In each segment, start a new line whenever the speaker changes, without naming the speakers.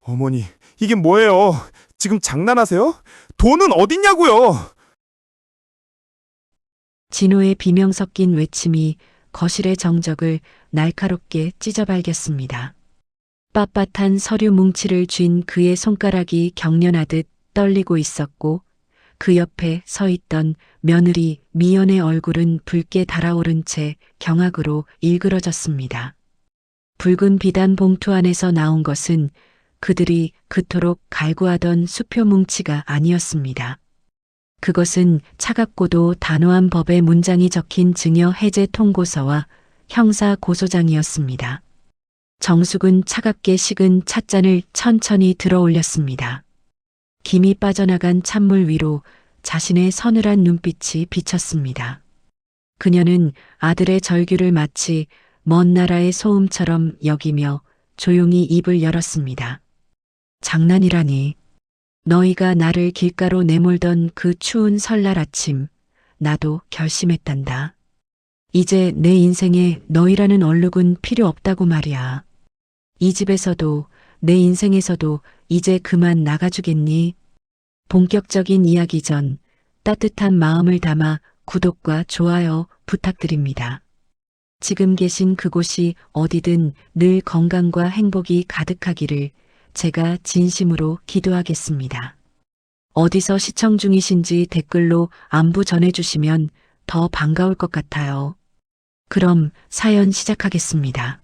어머니, 이게 뭐예요? 지금 장난하세요? 돈은 어딨냐고요?
진호의 비명 섞인 외침이 거실의 정적을 날카롭게 찢어발겼습니다. 빳빳한 서류 뭉치를 쥔 그의 손가락이 경련하듯 떨리고 있었고 그 옆에 서 있던 며느리 미연의 얼굴은 붉게 달아오른 채 경악으로 일그러졌습니다. 붉은 비단 봉투 안에서 나온 것은 그들이 그토록 갈구하던 수표 뭉치가 아니었습니다. 그것은 차갑고도 단호한 법의 문장이 적힌 증여 해제 통고서와 형사 고소장이었습니다. 정숙은 차갑게 식은 찻잔을 천천히 들어 올렸습니다. 김이 빠져나간 찬물 위로 자신의 서늘한 눈빛이 비쳤습니다. 그녀는 아들의 절규를 마치 먼 나라의 소음처럼 여기며 조용히 입을 열었습니다. 장난이라니. 너희가 나를 길가로 내몰던 그 추운 설날 아침, 나도 결심했단다. 이제 내 인생에 너희라는 얼룩은 필요 없다고 말이야. 이 집에서도 내 인생에서도 이제 그만 나가주겠니? 본격적인 이야기 전 따뜻한 마음을 담아 구독과 좋아요 부탁드립니다. 지금 계신 그곳이 어디든 늘 건강과 행복이 가득하기를 제가 진심으로 기도하겠습니다. 어디서 시청 중이신지 댓글로 안부 전해주시면 더 반가울 것 같아요. 그럼 사연 시작하겠습니다.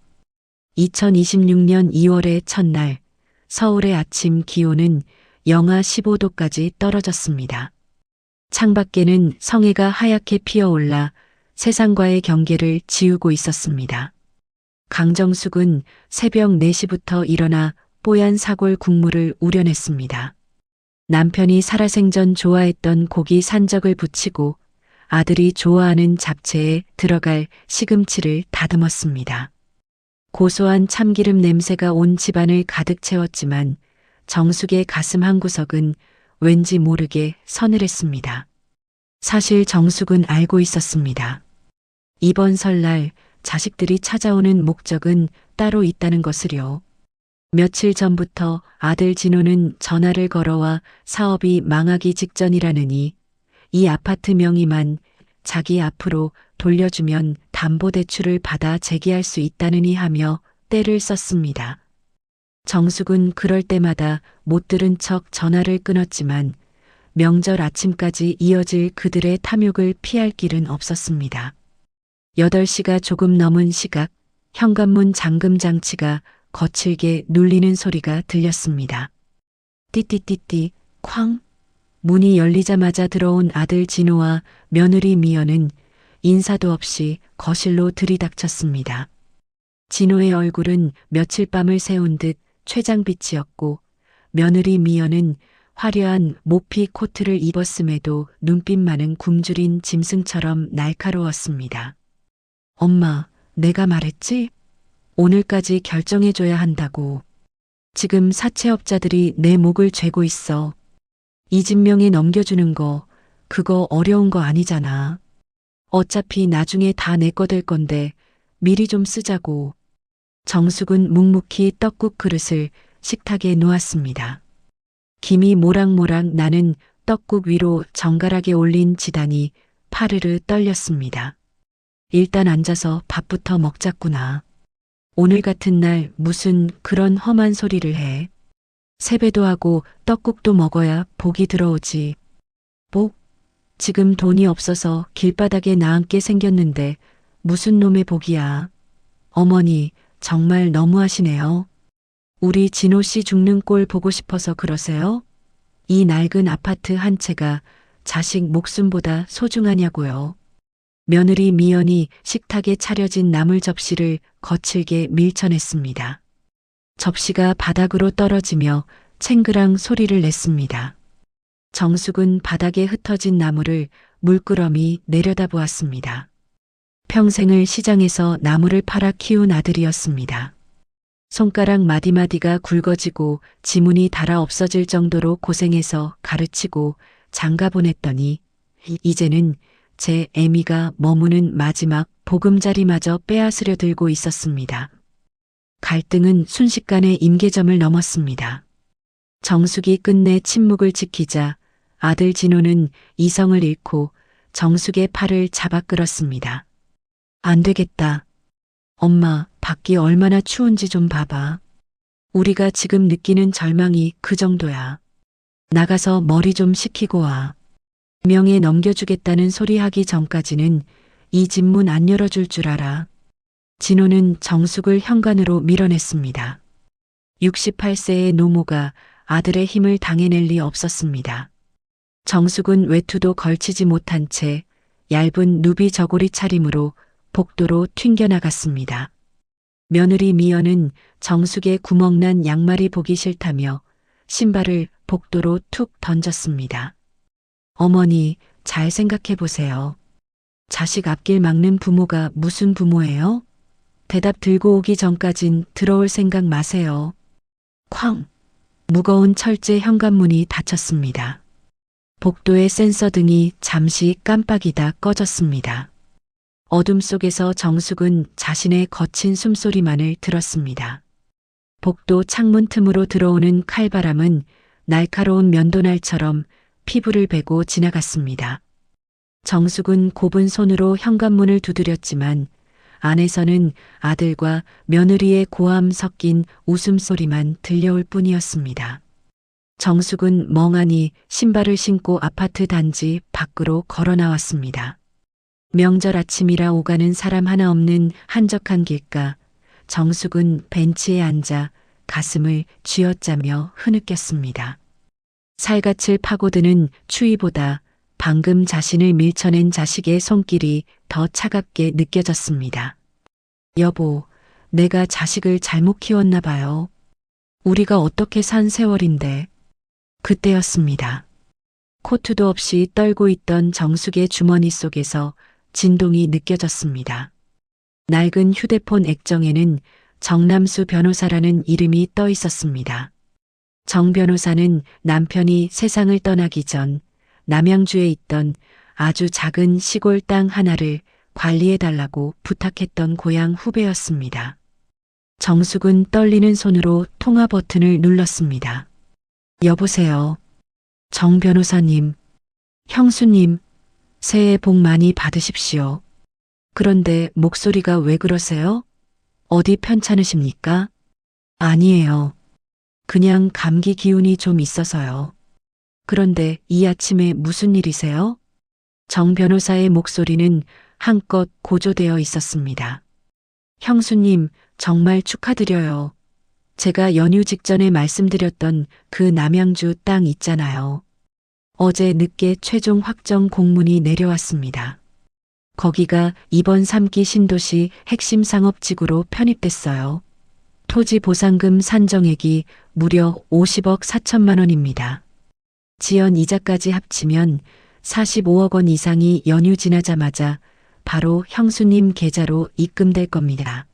2026년 2월의 첫날, 서울의 아침 기온은 영하 15도까지 떨어졌습니다. 창밖에는 성해가 하얗게 피어올라 세상과의 경계를 지우고 있었습니다. 강정숙은 새벽 4시부터 일어나 뽀얀 사골 국물을 우려냈습니다. 남편이 살아생전 좋아했던 고기 산적을 부치고 아들이 좋아하는 잡채에 들어갈 시금치를 다듬었습니다. 고소한 참기름 냄새가 온 집안을 가득 채웠지만 정숙의 가슴 한구석은 왠지 모르게 서늘했습니다. 사실 정숙은 알고 있었습니다. 이번 설날 자식들이 찾아오는 목적은 따로 있다는 것을요. 며칠 전부터 아들 진호는 전화를 걸어와 사업이 망하기 직전이라느니 이 아파트 명의만 자기 앞으로 돌려주면 담보대출을 받아 재개할 수 있다느니 하며 떼를 썼습니다. 정숙은 그럴 때마다 못 들은 척 전화를 끊었지만 명절 아침까지 이어질 그들의 탐욕을 피할 길은 없었습니다. 8시가 조금 넘은 시각, 현관문 잠금 장치가 거칠게 눌리는 소리가 들렸습니다. 띠띠띠띠 쾅. 문이 열리자마자 들어온 아들 진호와 며느리 미연은 인사도 없이 거실로 들이닥쳤습니다. 진호의 얼굴은 며칠 밤을 새운 듯 췌장빛이었고 며느리 미연은 화려한 모피 코트를 입었음에도 눈빛만은 굶주린 짐승처럼 날카로웠습니다. 엄마, 내가 말했지? 오늘까지 결정해줘야 한다고. 지금 사채업자들이 내 목을 죄고 있어. 이 집 명에 넘겨주는 거, 그거 어려운 거 아니잖아. 어차피 나중에 다 내 거 될 건데 미리 좀 쓰자고. 정숙은 묵묵히 떡국 그릇을 식탁에 놓았습니다. 김이 모락모락 나는 떡국 위로 정갈하게 올린 지단이 파르르 떨렸습니다. 일단 앉아서 밥부터 먹자꾸나. 오늘 같은 날 무슨 그런 험한 소리를 해. 세배도 하고 떡국도 먹어야 복이 들어오지. 복? 지금 돈이 없어서 길바닥에 나앉게 생겼는데 무슨 놈의 복이야. 어머니, 정말 너무하시네요. 우리 진호 씨 죽는 꼴 보고 싶어서 그러세요? 이 낡은 아파트 한 채가 자식 목숨보다 소중하냐고요. 며느리 미연이 식탁에 차려진 나물 접시를 거칠게 밀쳐냈습니다. 접시가 바닥으로 떨어지며 챙그랑 소리를 냈습니다. 정숙은 바닥에 흩어진 나무를 물끄러미 내려다보았습니다. 평생을 시장에서 나무를 팔아 키운 아들이었습니다. 손가락 마디마디가 굵어지고 지문이 닳아 없어질 정도로 고생해서 가르치고 장가 보냈더니 이제는 제 애미가 머무는 마지막 보금자리마저 빼앗으려 들고 있었습니다. 갈등은 순식간에 임계점을 넘었습니다. 정숙이 끝내 침묵을 지키자 아들 진호는 이성을 잃고 정숙의 팔을 잡아 끌었습니다. 안 되겠다. 엄마, 밖이 얼마나 추운지 좀 봐봐. 우리가 지금 느끼는 절망이 그 정도야. 나가서 머리 좀 식히고 와. 명예 넘겨주겠다는 소리 하기 전까지는 이 집 문 안 열어줄 줄 알아. 진호는 정숙을 현관으로 밀어냈습니다. 68세의 노모가 아들의 힘을 당해낼 리 없었습니다. 정숙은 외투도 걸치지 못한 채 얇은 누비 저고리 차림으로 복도로 튕겨나갔습니다. 며느리 미연은 정숙의 구멍난 양말이 보기 싫다며 신발을 복도로 툭 던졌습니다. 어머니, 잘 생각해 보세요. 자식 앞길 막는 부모가 무슨 부모예요? 대답 들고 오기 전까진 들어올 생각 마세요. 쾅! 무거운 철제 현관문이 닫혔습니다. 복도의 센서 등이 잠시 깜빡이다 꺼졌습니다. 어둠 속에서 정숙은 자신의 거친 숨소리만을 들었습니다. 복도 창문 틈으로 들어오는 칼바람은 날카로운 면도날처럼 피부를 베고 지나갔습니다. 정숙은 곱은 손으로 현관문을 두드렸지만 안에서는 아들과 며느리의 고함 섞인 웃음소리만 들려올 뿐이었습니다. 정숙은 멍하니 신발을 신고 아파트 단지 밖으로 걸어 나왔습니다. 명절 아침이라 오가는 사람 하나 없는 한적한 길가, 정숙은 벤치에 앉아 가슴을 쥐어짜며 흐느꼈습니다. 살갗을 파고드는 추위보다 방금 자신을 밀쳐낸 자식의 손길이 더 차갑게 느껴졌습니다. 여보, 내가 자식을 잘못 키웠나 봐요. 우리가 어떻게 산 세월인데. 그때였습니다. 코트도 없이 떨고 있던 정숙의 주머니 속에서 진동이 느껴졌습니다. 낡은 휴대폰 액정에는 정남수 변호사라는 이름이 떠 있었습니다. 정 변호사는 남편이 세상을 떠나기 전 남양주에 있던 아주 작은 시골 땅 하나를 관리해달라고 부탁했던 고향 후배였습니다. 정숙은 떨리는 손으로 통화 버튼을 눌렀습니다. 여보세요. 정 변호사님, 형수님, 새해 복 많이 받으십시오. 그런데 목소리가 왜 그러세요? 어디 편찮으십니까? 아니에요. 그냥 감기 기운이 좀 있어서요. 그런데 이 아침에 무슨 일이세요? 정 변호사의 목소리는 한껏 고조되어 있었습니다. 형수님, 정말 축하드려요. 제가 연휴 직전에 말씀드렸던 그 남양주 땅 있잖아요. 어제 늦게 최종 확정 공문이 내려왔습니다. 거기가 이번 3기 신도시 핵심 상업지구로 편입됐어요. 토지 보상금 산정액이 무려 50억 4천만 원입니다. 지연 이자까지 합치면 45억 원 이상이 연휴 지나자마자 바로 형수님 계좌로 입금될 겁니다.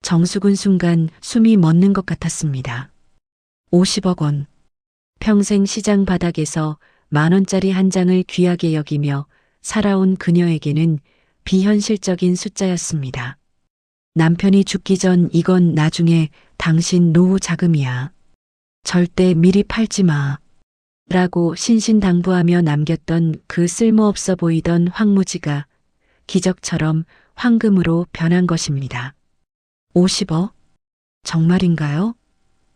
정숙은 순간 숨이 멎는 것 같았습니다. 50억 원. 평생 시장 바닥에서 10,000원짜리 한 장을 귀하게 여기며 살아온 그녀에게는 비현실적인 숫자였습니다. 남편이 죽기 전 이건 나중에 당신 노후 자금이야. 절대 미리 팔지 마. 라고 신신당부하며 남겼던 그 쓸모없어 보이던 황무지가 기적처럼 황금으로 변한 것입니다. 50억? 정말인가요?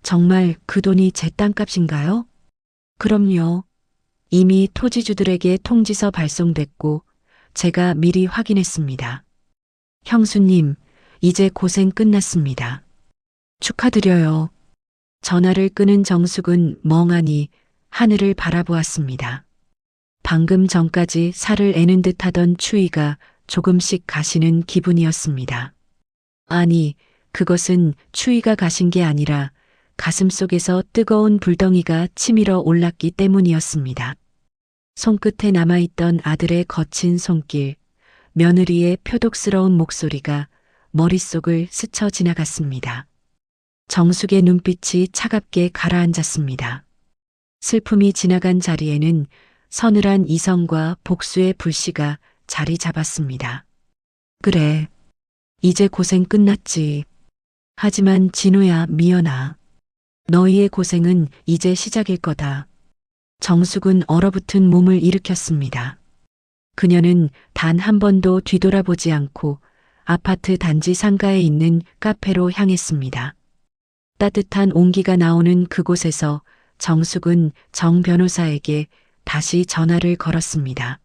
정말 그 돈이 제 땅값인가요? 그럼요. 이미 토지주들에게 통지서 발송됐고 제가 미리 확인했습니다. 형수님, 이제 고생 끝났습니다. 축하드려요. 전화를 끊은 정숙은 멍하니 하늘을 바라보았습니다. 방금 전까지 살을 애는 듯 하던 추위가 조금씩 가시는 기분이었습니다. 아니, 그것은 추위가 가신 게 아니라 가슴속에서 뜨거운 불덩이가 치밀어 올랐기 때문이었습니다. 손끝에 남아있던 아들의 거친 손길, 며느리의 표독스러운 목소리가 머릿속을 스쳐 지나갔습니다. 정숙의 눈빛이 차갑게 가라앉았습니다. 슬픔이 지나간 자리에는 서늘한 이성과 복수의 불씨가 자리 잡았습니다. 그래, 이제 고생 끝났지. 하지만 진호야, 미연아. 너희의 고생은 이제 시작일 거다. 정숙은 얼어붙은 몸을 일으켰습니다. 그녀는 단 한 번도 뒤돌아보지 않고 아파트 단지 상가에 있는 카페로 향했습니다. 따뜻한 온기가 나오는 그곳에서 정숙은 정 변호사에게 다시 전화를 걸었습니다.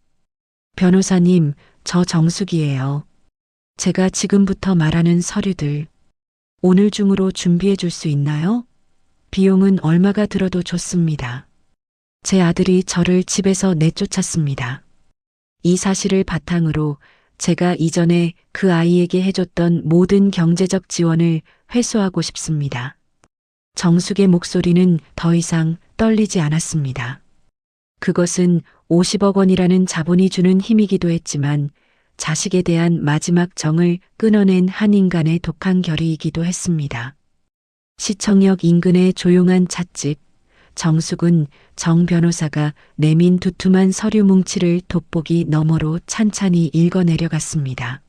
변호사님, 저 정숙이에요. 제가 지금부터 말하는 서류들 오늘 중으로 준비해 줄 수 있나요? 비용은 얼마가 들어도 좋습니다. 제 아들이 저를 집에서 내쫓았습니다. 이 사실을 바탕으로 제가 이전에 그 아이에게 해줬던 모든 경제적 지원을 회수하고 싶습니다. 정숙의 목소리는 더 이상 떨리지 않았습니다. 그것은 50억 원이라는 자본이 주는 힘이기도 했지만 자식에 대한 마지막 정을 끊어낸 한 인간의 독한 결의이기도 했습니다. 시청역 인근의 조용한 찻집, 정숙은 정 변호사가 내민 두툼한 서류 뭉치를 돋보기 너머로 찬찬히 읽어내려갔습니다.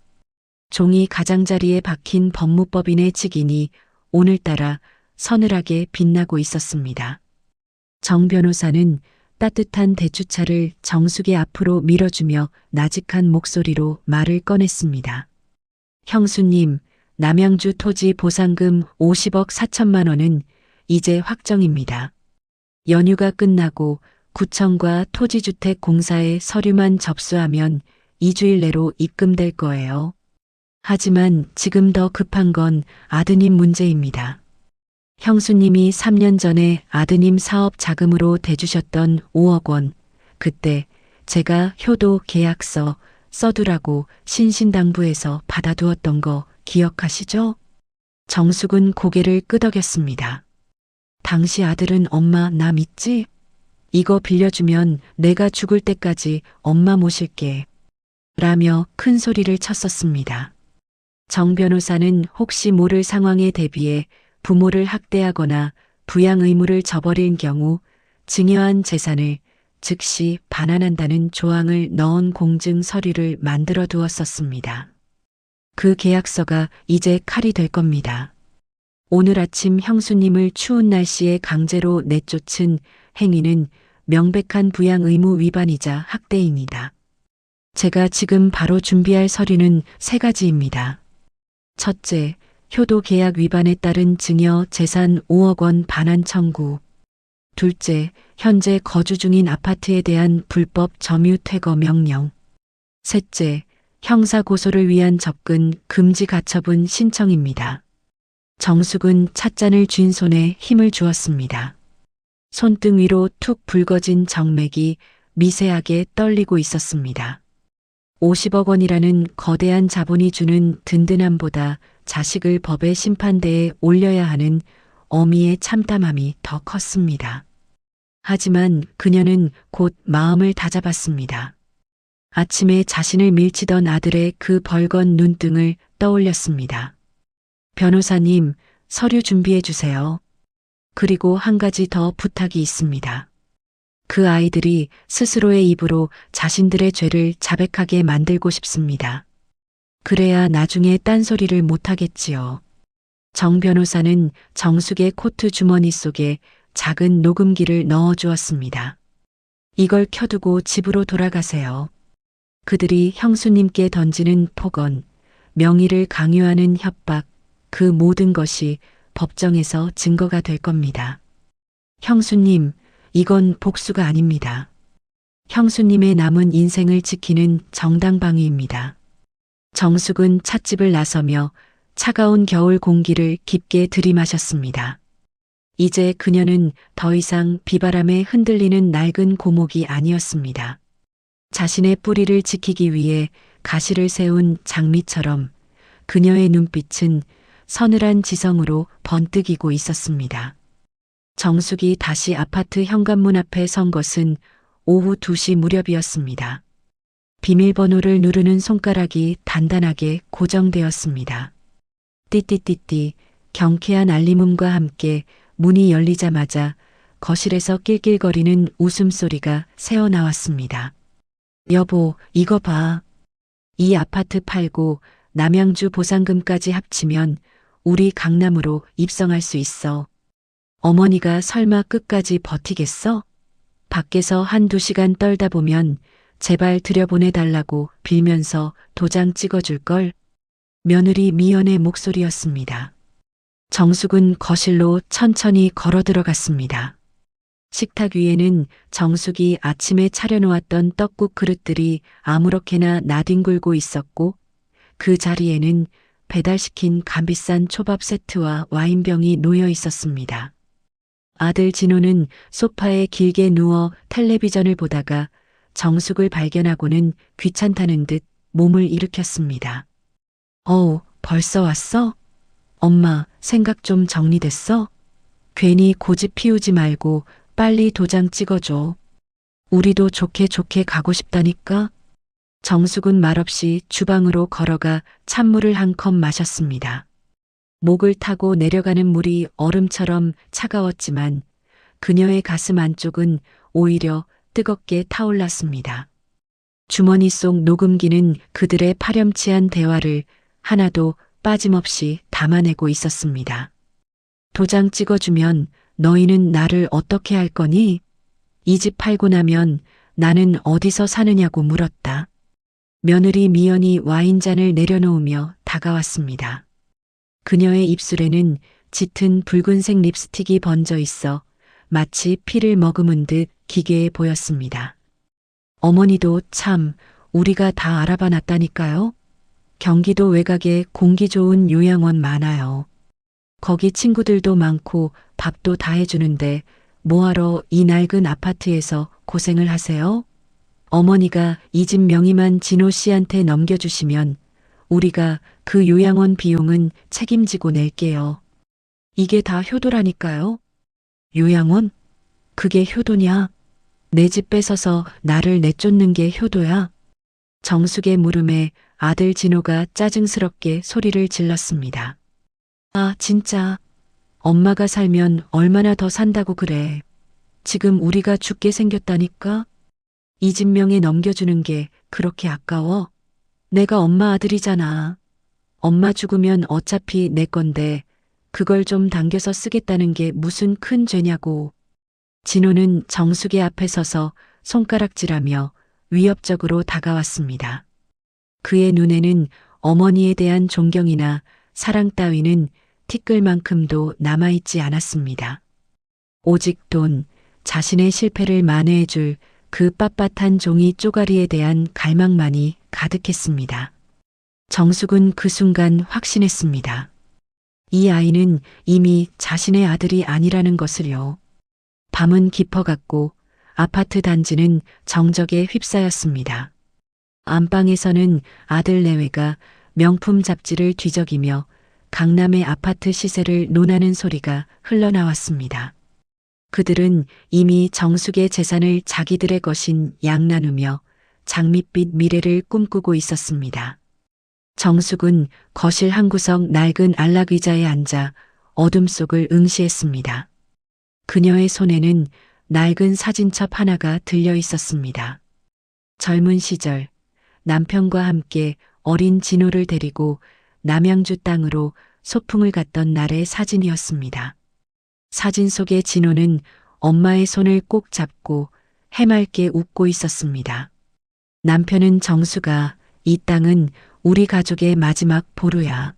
종이 가장자리에 박힌 법무법인의 직인이 오늘따라 서늘하게 빛나고 있었습니다. 정 변호사는 따뜻한 대추차를 정숙의 앞으로 밀어주며 나직한 목소리로 말을 꺼냈습니다. 형수님, 남양주 토지 보상금 50억 4천만 원은 이제 확정입니다. 연휴가 끝나고 구청과 토지주택공사에 서류만 접수하면 2주일 내로 입금될 거예요. 하지만 지금 더 급한 건 아드님 문제입니다. 형수님이 3년 전에 아드님 사업 자금으로 대주셨던 5억 원, 그때 제가 효도 계약서 써두라고 신신당부해서 받아두었던 거 기억하시죠? 정숙은 고개를 끄덕였습니다. 당시 아들은 엄마 나 믿지? 이거 빌려주면 내가 죽을 때까지 엄마 모실게. 라며 큰 소리를 쳤었습니다. 정 변호사는 혹시 모를 상황에 대비해 부모를 학대하거나 부양 의무를 저버린 경우 증여한 재산을 즉시 반환한다는 조항을 넣은 공증 서류를 만들어 두었었습니다. 그 계약서가 이제 칼이 될 겁니다. 오늘 아침 형수님을 추운 날씨에 강제로 내쫓은 행위는 명백한 부양 의무 위반이자 학대입니다. 제가 지금 바로 준비할 서류는 3가지입니다. 첫째, 효도 계약 위반에 따른 증여 재산 5억 원 반환 청구. 둘째, 현재 거주 중인 아파트에 대한 불법 점유 퇴거 명령. 셋째, 형사 고소를 위한 접근 금지 가처분 신청입니다. 정숙은 찻잔을 쥔 손에 힘을 주었습니다. 손등 위로 툭 붉어진 정맥이 미세하게 떨리고 있었습니다. 50억 원이라는 거대한 자본이 주는 든든함보다 자식을 법의 심판대에 올려야 하는 어미의 참담함이 더 컸습니다. 하지만 그녀는 곧 마음을 다잡았습니다. 아침에 자신을 밀치던 아들의 그 벌건 눈등을 떠올렸습니다. 변호사님, 서류 준비해 주세요. 그리고 한 가지 더 부탁이 있습니다. 그 아이들이 스스로의 입으로 자신들의 죄를 자백하게 만들고 싶습니다. 그래야 나중에 딴소리를 못하겠지요. 정 변호사는 정숙의 코트 주머니 속에 작은 녹음기를 넣어 주었습니다. 이걸 켜두고 집으로 돌아가세요. 그들이 형수님께 던지는 폭언, 명의를 강요하는 협박, 그 모든 것이 법정에서 증거가 될 겁니다. 형수님, 이건 복수가 아닙니다. 형수님의 남은 인생을 지키는 정당방위입니다. 정숙은 찻집을 나서며 차가운 겨울 공기를 깊게 들이마셨습니다. 이제 그녀는 더 이상 비바람에 흔들리는 낡은 고목이 아니었습니다. 자신의 뿌리를 지키기 위해 가시를 세운 장미처럼 그녀의 눈빛은 서늘한 지성으로 번뜩이고 있었습니다. 정숙이 다시 아파트 현관문 앞에 선 것은 오후 2시 무렵이었습니다. 비밀번호를 누르는 손가락이 단단하게 고정되었습니다. 띠띠띠띠 경쾌한 알림음과 함께 문이 열리자마자 거실에서 낄낄거리는 웃음소리가 새어나왔습니다. 여보, 이거 봐. 이 아파트 팔고 남양주 보상금까지 합치면 우리 강남으로 입성할 수 있어. 어머니가 설마 끝까지 버티겠어? 밖에서 한두 시간 떨다 보면 제발 들여보내달라고 빌면서 도장 찍어줄 걸. 며느리 미연의 목소리였습니다. 정숙은 거실로 천천히 걸어 들어갔습니다. 식탁 위에는 정숙이 아침에 차려놓았던 떡국 그릇들이 아무렇게나 나뒹굴고 있었고 그 자리에는 배달시킨 값비싼 초밥 세트와 와인병이 놓여 있었습니다. 아들 진호는 소파에 길게 누워 텔레비전을 보다가 정숙을 발견하고는 귀찮다는 듯 몸을 일으켰습니다. 벌써 왔어? 엄마, 생각 좀 정리됐어? 괜히 고집 피우지 말고 빨리 도장 찍어줘. 우리도 좋게 좋게 가고 싶다니까? 정숙은 말없이 주방으로 걸어가 찬물을 한 컵 마셨습니다. 목을 타고 내려가는 물이 얼음처럼 차가웠지만 그녀의 가슴 안쪽은 오히려 뜨겁게 타올랐습니다. 주머니 속 녹음기는 그들의 파렴치한 대화를 하나도 빠짐없이 담아내고 있었습니다. 도장 찍어주면 너희는 나를 어떻게 할 거니? 이 집 팔고 나면 나는 어디서 사느냐고 물었다. 며느리 미연이 와인잔을 내려놓으며 다가왔습니다. 그녀의 입술에는 짙은 붉은색 립스틱이 번져 있어 마치 피를 머금은 듯 기괴해 보였습니다. 어머니도 참 우리가 다 알아봐 놨다니까요. 경기도 외곽에 공기 좋은 요양원 많아요. 거기 친구들도 많고 밥도 다 해주는데 뭐하러 이 낡은 아파트에서 고생을 하세요? 어머니가 이 집 명의만 진호 씨한테 넘겨주시면 우리가 그 요양원 비용은 책임지고 낼게요. 이게 다 효도라니까요. 요양원? 그게 효도냐? 내 집 뺏어서 나를 내쫓는 게 효도야? 정숙의 물음에 아들 진호가 짜증스럽게 소리를 질렀습니다. 아, 진짜. 엄마가 살면 얼마나 더 산다고 그래. 지금 우리가 죽게 생겼다니까? 이 집 명에 넘겨주는 게 그렇게 아까워? 내가 엄마 아들이잖아. 엄마 죽으면 어차피 내 건데 그걸 좀 당겨서 쓰겠다는 게 무슨 큰 죄냐고. 진호는 정숙의 앞에 서서 손가락질하며 위협적으로 다가왔습니다. 그의 눈에는 어머니에 대한 존경이나 사랑 따위는 티끌만큼도 남아있지 않았습니다. 오직 돈, 자신의 실패를 만회해줄 그 빳빳한 종이 쪼가리에 대한 갈망만이 가득했습니다. 정숙은 그 순간 확신했습니다. 이 아이는 이미 자신의 아들이 아니라는 것을요. 밤은 깊어갔고 아파트 단지는 정적에 휩싸였습니다. 안방에서는 아들 내외가 명품 잡지를 뒤적이며 강남의 아파트 시세를 논하는 소리가 흘러나왔습니다. 그들은 이미 정숙의 재산을 자기들의 것인 양 나누며 장밋빛 미래를 꿈꾸고 있었습니다. 정숙은 거실 한구석 낡은 안락의자에 앉아 어둠 속을 응시했습니다. 그녀의 손에는 낡은 사진첩 하나가 들려 있었습니다. 젊은 시절 남편과 함께 어린 진호를 데리고 남양주 땅으로 소풍을 갔던 날의 사진이었습니다. 사진 속의 진호는 엄마의 손을 꼭 잡고 해맑게 웃고 있었습니다. 남편은 정수가 이 땅은 우리 가족의 마지막 보루야.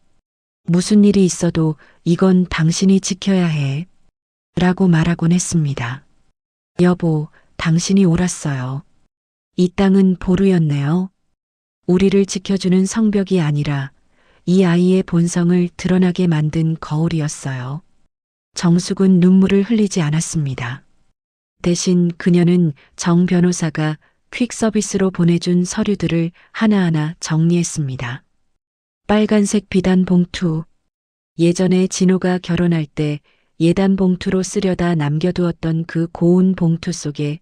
무슨 일이 있어도 이건 당신이 지켜야 해. 라고 말하곤 했습니다. 여보, 당신이 옳았어요. 이 땅은 보루였네요. 우리를 지켜주는 성벽이 아니라 이 아이의 본성을 드러나게 만든 거울이었어요. 정숙은 눈물을 흘리지 않았습니다. 대신 그녀는 정 변호사가 퀵 서비스로 보내준 서류들을 하나하나 정리했습니다. 빨간색 비단 봉투. 예전에 진호가 결혼할 때 예단 봉투로 쓰려다 남겨두었던 그 고운 봉투 속에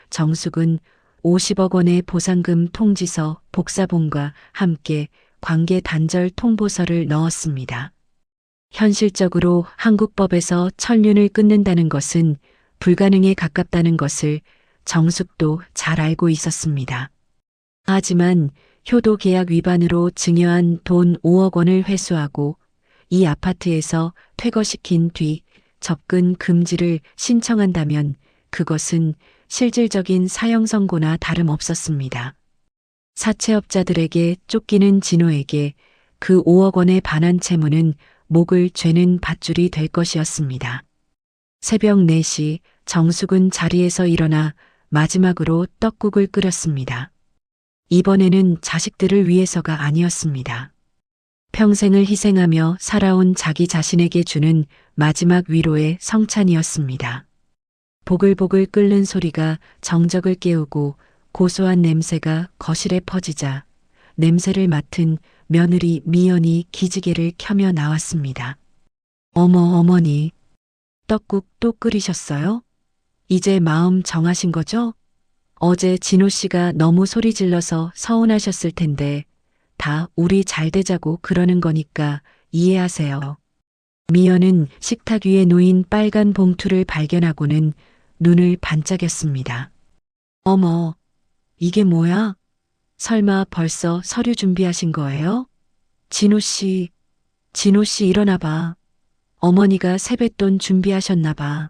정숙은 50억 원의 보상금 통지서 복사본과 함께 관계 단절 통보서를 넣었습니다. 현실적으로 한국법에서 천륜을 끊는다는 것은 불가능에 가깝다는 것을 정숙도 잘 알고 있었습니다. 하지만 효도 계약 위반으로 증여한 돈 5억 원을 회수하고 이 아파트에서 퇴거시킨 뒤 접근 금지를 신청한다면 그것은 실질적인 사형 선고나 다름없었습니다. 사채업자들에게 쫓기는 진호에게 그 5억 원의 반환 채무는 목을 죄는 밧줄이 될 것이었습니다. 새벽 4시 정숙은 자리에서 일어나 마지막으로 떡국을 끓였습니다. 이번에는 자식들을 위해서가 아니었습니다. 평생을 희생하며 살아온 자기 자신에게 주는 마지막 위로의 성찬이었습니다. 보글보글 끓는 소리가 정적을 깨우고 고소한 냄새가 거실에 퍼지자 냄새를 맡은 며느리 미연이 기지개를 켜며 나왔습니다. 어머 어머니, 떡국 또 끓이셨어요? 이제 마음 정하신 거죠? 어제 진호 씨가 너무 소리 질러서 서운하셨을 텐데 다 우리 잘 되자고 그러는 거니까 이해하세요. 미연은 식탁 위에 놓인 빨간 봉투를 발견하고는 눈을 반짝였습니다. 어머, 이게 뭐야? 설마 벌써 서류 준비하신 거예요? 진호 씨 일어나 봐. 어머니가 세뱃돈 준비하셨나 봐.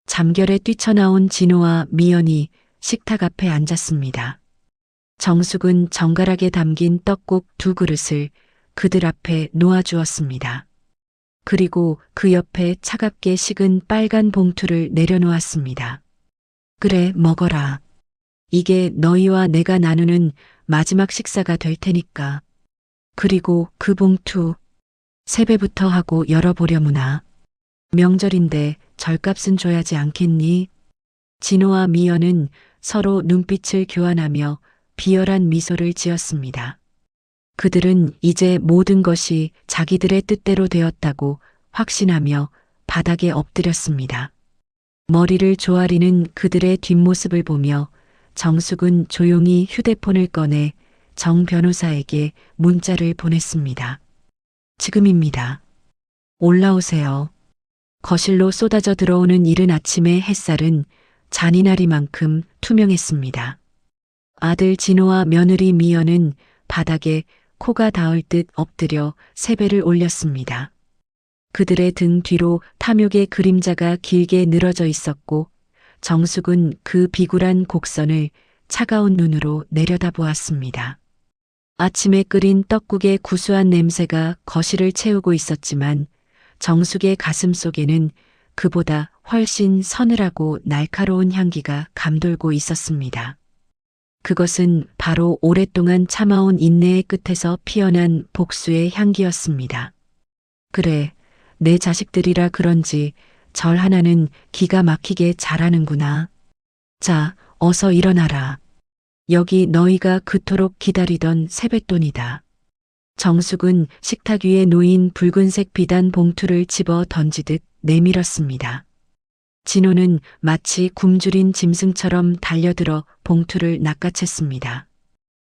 잠결에 뛰쳐나온 진호와 미연이 식탁 앞에 앉았습니다. 정숙은 정갈하게 담긴 떡국 2그릇을 그들 앞에 놓아주었습니다. 그리고 그 옆에 차갑게 식은 빨간 봉투를 내려놓았습니다. 그래, 먹어라. 이게 너희와 내가 나누는 마지막 식사가 될 테니까. 그리고 그 봉투, 세배부터 하고 열어보려무나. 명절인데 절값은 줘야지 않겠니? 진호와 미연은 서로 눈빛을 교환하며 비열한 미소를 지었습니다. 그들은 이제 모든 것이 자기들의 뜻대로 되었다고 확신하며 바닥에 엎드렸습니다. 머리를 조아리는 그들의 뒷모습을 보며 정숙은 조용히 휴대폰을 꺼내 정 변호사에게 문자를 보냈습니다. 지금입니다. 올라오세요. 거실로 쏟아져 들어오는 이른 아침의 햇살은 잔인하리만큼 투명했습니다. 아들 진호와 며느리 미연은 바닥에 코가 닿을 듯 엎드려 세배를 올렸습니다. 그들의 등 뒤로 탐욕의 그림자가 길게 늘어져 있었고 정숙은 그 비굴한 곡선을 차가운 눈으로 내려다보았습니다. 아침에 끓인 떡국의 구수한 냄새가 거실을 채우고 있었지만 정숙의 가슴 속에는 그보다 훨씬 서늘하고 날카로운 향기가 감돌고 있었습니다. 그것은 바로 오랫동안 참아온 인내의 끝에서 피어난 복수의 향기였습니다. 그래, 내 자식들이라 그런지 절 하나는 기가 막히게 잘하는구나. 자, 어서 일어나라. 여기 너희가 그토록 기다리던 세뱃돈이다. 정숙은 식탁 위에 놓인 붉은색 비단 봉투를 집어 던지듯 내밀었습니다. 진호는 마치 굶주린 짐승처럼 달려들어 봉투를 낚아챘습니다.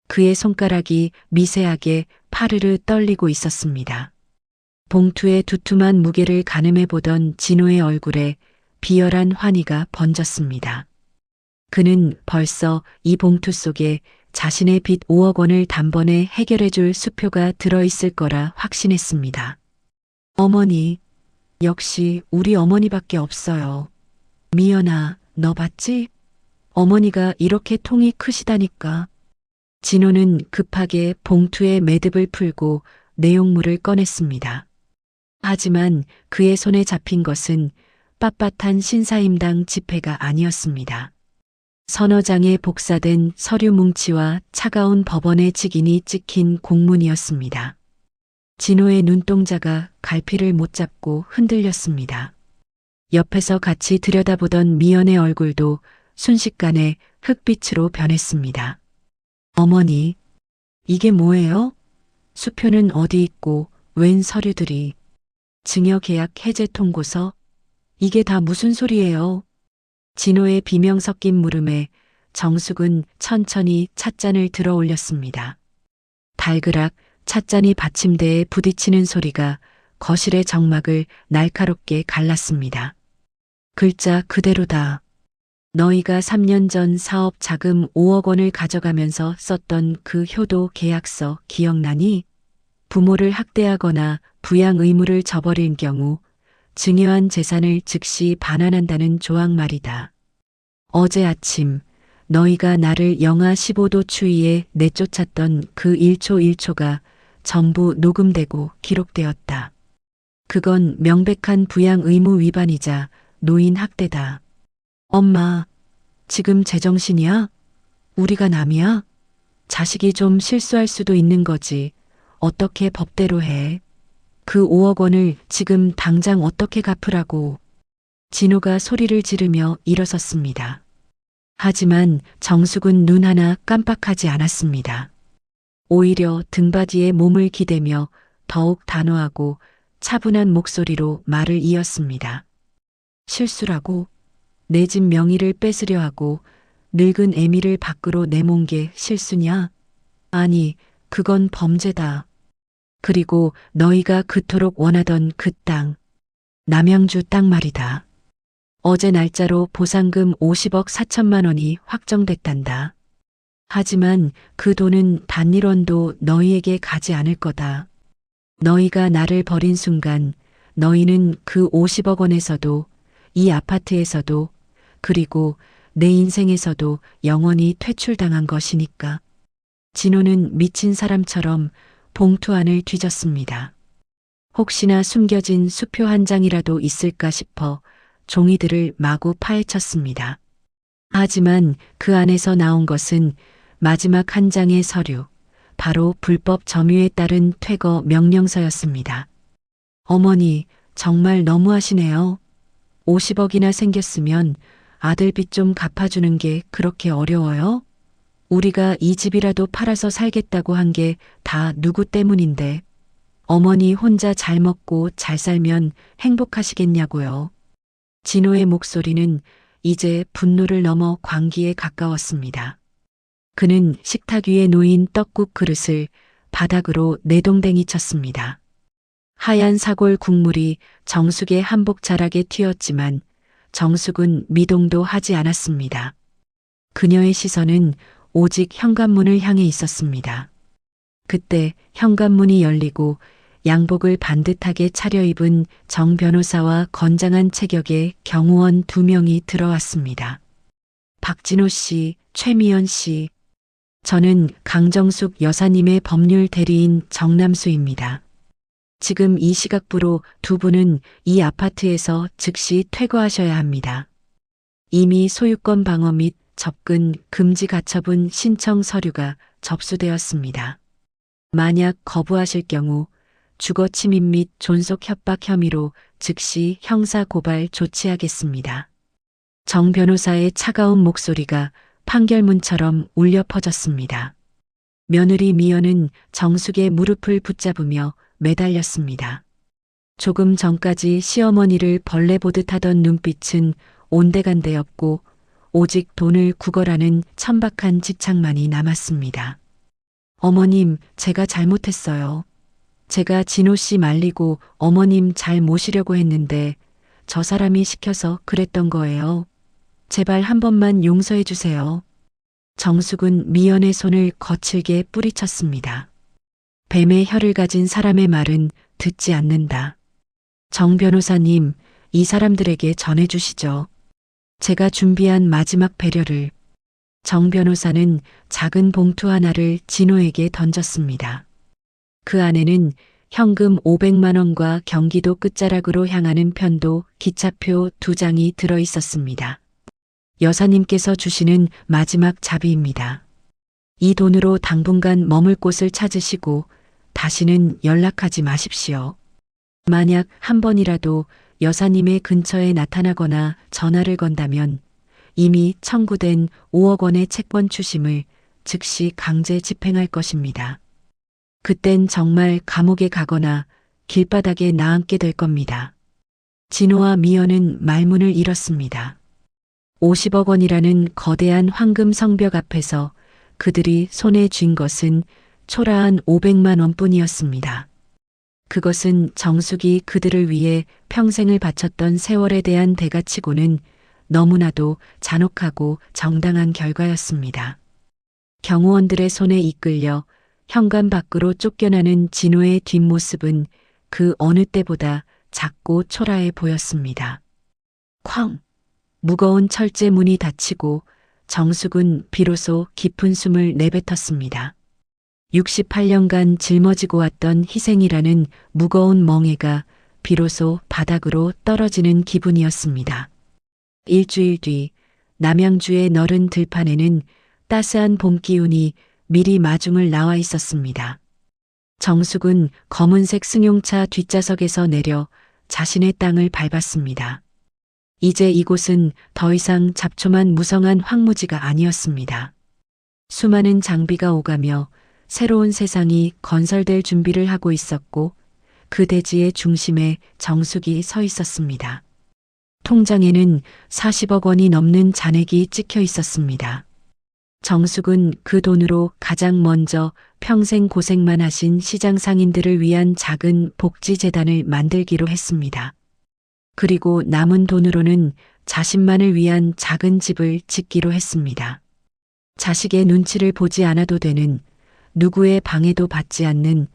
그의 손가락이 미세하게 파르르 떨리고 있었습니다. 봉투의 두툼한 무게를 가늠해 보던 진호의 얼굴에 비열한 환희가 번졌습니다. 그는 벌써 이 봉투 속에 자신의 빚 5억 원을 단번에 해결해 줄 수표가 들어있을 거라 확신했습니다. 어머니, 역시 우리 어머니밖에 없어요. 미연아, 너 봤지? 어머니가 이렇게 통이 크시다니까. 진호는 급하게 봉투의 매듭을 풀고 내용물을 꺼냈습니다. 하지만 그의 손에 잡힌 것은 빳빳한 신사임당 지폐가 아니었습니다. 서너 장에 복사된 서류 뭉치와 차가운 법원의 직인이 찍힌 공문이었습니다. 진호의 눈동자가 갈피를 못 잡고 흔들렸습니다. 옆에서 같이 들여다보던 미연의 얼굴도 순식간에 흑빛으로 변했습니다. 어머니, 이게 뭐예요? 수표는 어디 있고 웬 서류들이? 증여계약 해제 통고서? 이게 다 무슨 소리예요? 진호의 비명 섞인 물음에 정숙은 천천히 찻잔을 들어 올렸습니다. 달그락 찻잔이 받침대에 부딪히는 소리가 거실의 정막을 날카롭게 갈랐습니다. 글자 그대로다. 너희가 3년 전 사업 자금 5억 원을 가져가면서 썼던 그 효도 계약서 기억나니? 부모를 학대하거나 부양 의무를 저버린 경우 증여한 재산을 즉시 반환한다는 조항 말이다. 어제 아침 너희가 나를 영하 15도 추위에 내쫓았던 그 1초 1초가 전부 녹음되고 기록되었다. 그건 명백한 부양 의무 위반이자 노인 학대다. 엄마, 지금 제정신이야? 우리가 남이야? 자식이 좀 실수할 수도 있는 거지. 어떻게 법대로 해? 그 5억 원을 지금 당장 어떻게 갚으라고. 진호가 소리를 지르며 일어섰습니다. 하지만 정숙은 눈 하나 깜빡하지 않았습니다. 오히려 등받이에 몸을 기대며 더욱 단호하고 차분한 목소리로 말을 이었습니다. 실수라고? 내 집 명의를 뺏으려 하고 늙은 애미를 밖으로 내몬 게 실수냐? 아니, 그건 범죄다. 그리고 너희가 그토록 원하던 그 땅, 남양주 땅 말이다. 어제 날짜로 보상금 50억 4천만 원이 확정됐단다. 하지만 그 돈은 단 1원도 너희에게 가지 않을 거다. 너희가 나를 버린 순간 너희는 그 50억 원에서도 이 아파트에서도 그리고 내 인생에서도 영원히 퇴출당한 것이니까. 진호는 미친 사람처럼 봉투 안을 뒤졌습니다. 혹시나 숨겨진 수표 한 장이라도 있을까 싶어 종이들을 마구 파헤쳤습니다. 하지만 그 안에서 나온 것은 마지막 한 장의 서류, 바로 불법 점유에 따른 퇴거 명령서였습니다. 어머니, 정말 너무하시네요. 50억이나 생겼으면 아들 빚 좀 갚아주는 게 그렇게 어려워요? 우리가 이 집이라도 팔아서 살겠다고 한 게 다 누구 때문인데 어머니 혼자 잘 먹고 잘 살면 행복하시겠냐고요. 진호의 목소리는 이제 분노를 넘어 광기에 가까웠습니다. 그는 식탁 위에 놓인 떡국 그릇을 바닥으로 내동댕이 쳤습니다. 하얀 사골 국물이 정숙의 한복 자락에 튀었지만 정숙은 미동도 하지 않았습니다. 그녀의 시선은 오직 현관문을 향해 있었습니다. 그때 현관문이 열리고 양복을 반듯하게 차려입은 정 변호사와 건장한 체격의 경호원 2명이 들어왔습니다. 박진호 씨, 최미연 씨, 저는 강정숙 여사님의 법률 대리인 정남수입니다. 지금 이 시각부로 두 분은 이 아파트에서 즉시 퇴거하셔야 합니다. 이미 소유권 방어 및 접근 금지 가처분 신청 서류가 접수되었습니다. 만약 거부하실 경우 주거 침입 및 존속 협박 혐의로 즉시 형사 고발 조치하겠습니다. 정 변호사의 차가운 목소리가 판결문처럼 울려 퍼졌습니다. 며느리 미연은 정숙의 무릎을 붙잡으며 매달렸습니다. 조금 전까지 시어머니를 벌레 보듯 하던 눈빛은 온데간데없고 오직 돈을 구걸하는 천박한 집착만이 남았습니다. 어머님, 제가 잘못했어요. 제가 진호 씨 말리고 어머님 잘 모시려고 했는데 저 사람이 시켜서 그랬던 거예요. 제발 한 번만 용서해 주세요. 정숙은 미연의 손을 거칠게 뿌리쳤습니다. 뱀의 혀를 가진 사람의 말은 듣지 않는다. 정 변호사님, 이 사람들에게 전해주시죠. 제가 준비한 마지막 배려를. 정 변호사는 작은 봉투 하나를 진호에게 던졌습니다. 그 안에는 현금 500만 원과 경기도 끝자락으로 향하는 편도 기차표 2장이 들어 있었습니다. 여사님께서 주시는 마지막 자비입니다. 이 돈으로 당분간 머물 곳을 찾으시고 다시는 연락하지 마십시오. 만약 한 번이라도 여사님의 근처에 나타나거나 전화를 건다면 이미 청구된 5억 원의 채권 추심을 즉시 강제 집행할 것입니다. 그땐 정말 감옥에 가거나 길바닥에 나앉게 될 겁니다. 진호와 미연은 말문을 잃었습니다. 50억 원이라는 거대한 황금 성벽 앞에서 그들이 손에 쥔 것은 초라한 500만 원뿐이었습니다. 그것은 정숙이 그들을 위해 평생을 바쳤던 세월에 대한 대가치고는 너무나도 잔혹하고 정당한 결과였습니다. 경호원들의 손에 이끌려 현관 밖으로 쫓겨나는 진호의 뒷모습은 그 어느 때보다 작고 초라해 보였습니다. 쾅! 무거운 철제 문이 닫히고 정숙은 비로소 깊은 숨을 내뱉었습니다. 68년간 짊어지고 왔던 희생이라는 무거운 멍에가 비로소 바닥으로 떨어지는 기분이었습니다. 일주일 뒤 남양주의 너른 들판에는 따스한 봄 기운이 미리 마중을 나와 있었습니다. 정숙은 검은색 승용차 뒷좌석에서 내려 자신의 땅을 밟았습니다. 이제 이곳은 더 이상 잡초만 무성한 황무지가 아니었습니다. 수많은 장비가 오가며 새로운 세상이 건설될 준비를 하고 있었고 그 대지의 중심에 정숙이 서 있었습니다. 통장에는 40억 원이 넘는 잔액이 찍혀 있었습니다. 정숙은 그 돈으로 가장 먼저 평생 고생만 하신 시장 상인들을 위한 작은 복지재단을 만들기로 했습니다. 그리고 남은 돈으로는 자신만을 위한 작은 집을 짓기로 했습니다. 자식의 눈치를 보지 않아도 되는, 누구의 방해도 받지 않는,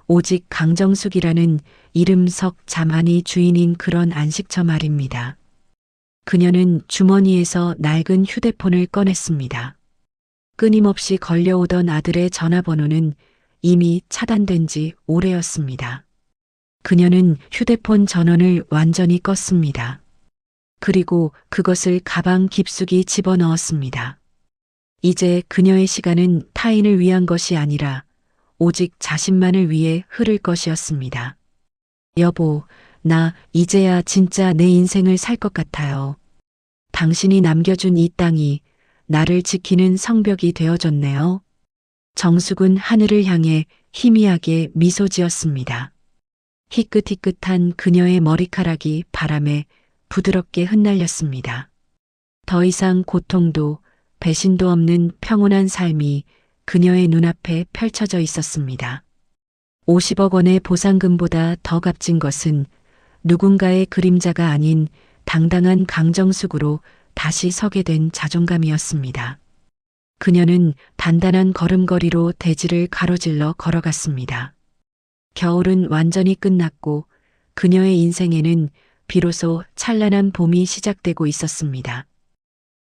오직 강정숙이라는 이름 석 자만이 주인인 그런 안식처 말입니다. 그녀는 주머니에서 낡은 휴대폰을 꺼냈습니다. 끊임없이 걸려오던 아들의 전화번호는 이미 차단된 지 오래였습니다. 그녀는 휴대폰 전원을 완전히 껐습니다. 그리고 그것을 가방 깊숙이 집어넣었습니다. 이제 그녀의 시간은 타인을 위한 것이 아니라 오직 자신만을 위해 흐를 것이었습니다. 여보, 나 이제야 진짜 내 인생을 살 것 같아요. 당신이 남겨준 이 땅이 나를 지키는 성벽이 되어줬네요. 정숙은 하늘을 향해 희미하게 미소 지었습니다. 희끗희끗한 그녀의 머리카락이 바람에 부드럽게 흩날렸습니다. 더 이상 고통도 배신도 없는 평온한 삶이 그녀의 눈앞에 펼쳐져 있었습니다. 50억 원의 보상금보다 더 값진 것은 누군가의 그림자가 아닌 당당한 강정숙으로 다시 서게 된 자존감이었습니다. 그녀는 단단한 걸음걸이로 대지를 가로질러 걸어갔습니다. 겨울은 완전히 끝났고 그녀의 인생에는 비로소 찬란한 봄이 시작되고 있었습니다.